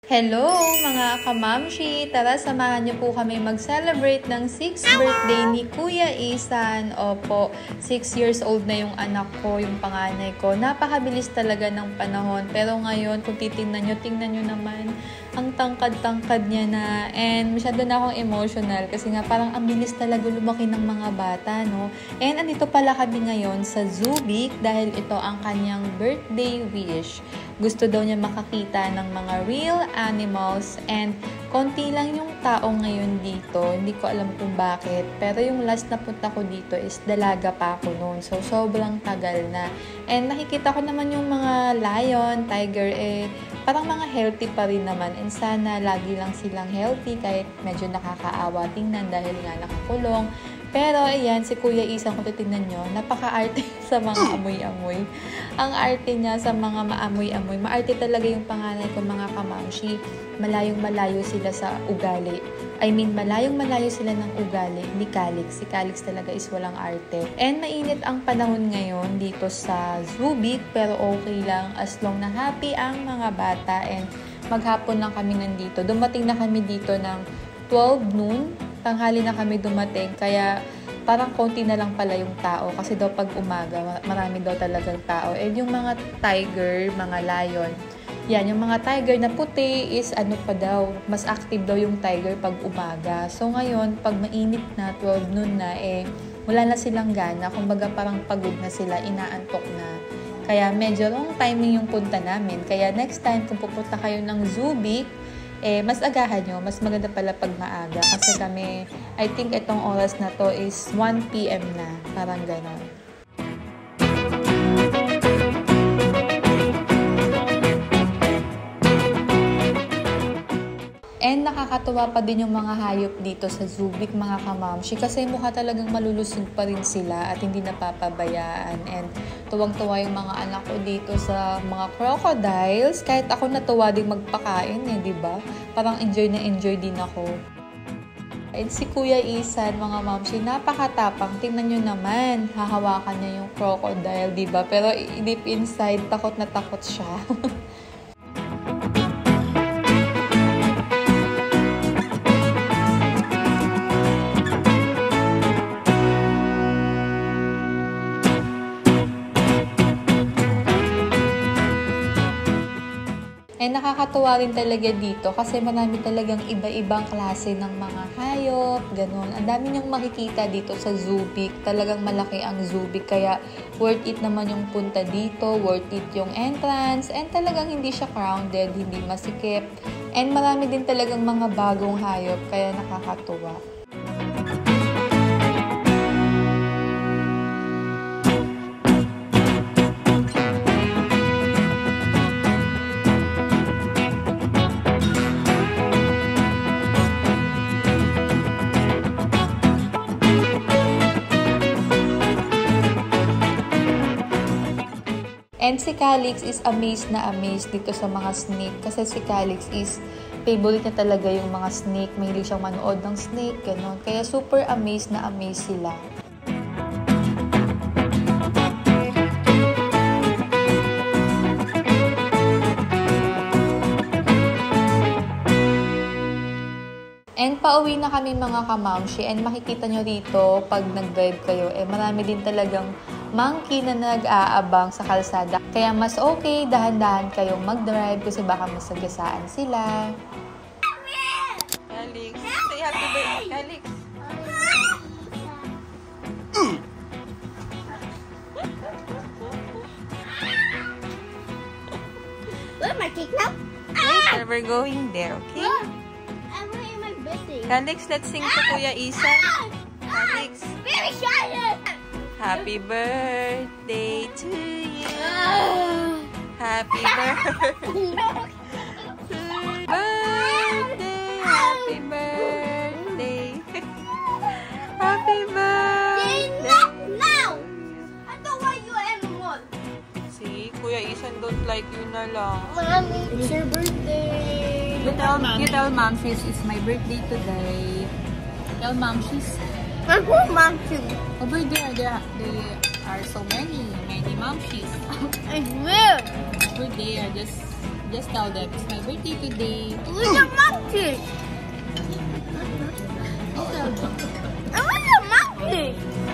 Hello mga kamamshi! Tara, samahan niyo po kami mag-celebrate ng 6th birthday ni Kuya Isan. Opo, 6 years old na yung anak ko, yung panganay ko. Napakabilis talaga ng panahon. Pero ngayon, kung tingnan nyo naman, ang tangkad-tangkad niya na. And masyado na akong emotional kasi nga parang ang bilis talaga lumaki ng mga bata, no? And andito pala kami ngayon sa Zubik dahil ito ang kanyang birthday wish. Gusto daw niya makakita ng mga real animals and konti lang yung tao ngayon dito. Hindi ko alam kung bakit. Pero yung last na punta ko dito is dalaga pa ako noon. So, sobrang tagal na. And nakikita ko naman yung mga lion, tiger, parang mga healthy pa rin naman. And sana lagi lang silang healthy kahit medyo nakakaawa tingnan dahil nga nakakulong. Pero, ayan, si Kuya Isan, kung titignan nyo, napaka-arte sa mga amoy-amoy. Ang arte niya sa mga maamoy-amoy. Maarte talaga yung panganay ko, mga kamamshi. Malayong-malayo sila sa ugali. I mean, malayong-malayo sila ng ugali ni Calix. Si Calix talaga is walang arte. And mainit ang panahon ngayon dito sa Zubik, pero okay lang as long na happy ang mga bata. And maghapon lang kami nandito. Dumating na kami dito ng 12 noon. Tanghali na kami dumating, kaya parang konti na lang pala yung tao kasi daw pag umaga, marami daw talagang tao. And yung mga tiger, mga lion, yan, yung mga tiger na puti is ano pa daw, mas active daw yung tiger pag umaga. So ngayon, pag mainit na, 12 noon na, wala na silang gana, kumbaga parang pagod na sila, inaantok na. Kaya medyo wrong timing yung punta namin. Kaya next time, kung pupunta kayo ng Zubik, mas agahan nyo, mas maganda pala pag maaga. Kasi kami, I think itong oras na to is 1 PM na. Parang ganon. And nakakatuwa pa din yung mga hayop dito sa Zubik, mga kamamshi. Kasi mukha talagang malulusog pa rin sila at hindi napapabayaan. And tuwang-tuwa yung mga anak ko dito sa mga crocodiles. Kahit ako natuwa din magpakain, di ba? Parang enjoy na enjoy din ako. And si Kuya Isan, mga mamshi, napakatapang. Tingnan nyo naman, hahawakan niya yung crocodile, di ba? Pero deep inside, takot na takot siya. And nakakatuwa rin talaga dito kasi marami talagang iba-ibang klase ng mga hayop, ganun. Ang dami niyong makikita dito sa Zubik. Talagang malaki ang Zubik kaya worth it naman yung punta dito, worth it yung entrance, and talagang hindi siya crowded, hindi masikip. And marami din talagang mga bagong hayop kaya nakakatuwa. And si Calix is amazed na amazed dito sa mga snake. Kasi si Calix is favorite niya talaga yung mga snake. Mahilig siyang manood ng snake, gano'n. Kaya super amazed na amazed sila. And pauwi na kami mga kamamshi. And makikita nyo rito, pag nag-drive kayo, marami din talagang monkey na nag-aabang sa kalsada. Kaya mas okay, dahan-dahan kayong mag-drive kasi baka masagasaan sila. Calix, say happy birthday, Calix. Where's my cake now? Wait, we're going there, okay? I'm wearing my birthday. Calix, let's sing to Kuya Isan. Calix. Very shy. Happy birthday to you. Happy birthday. Happy birthday. Happy birthday. Now. I don't want you anymore. See, Kuya Isan don't like you na lang. Mommy, it's your birthday. You tell Mom it's my birthday today. Tell Mom I'm going mom too. over there are so many birthday, Mom Cheese. It's weird. Birthday, just tell them it's my birthday today. Where's the monkey? Tell them. Where's the monkey?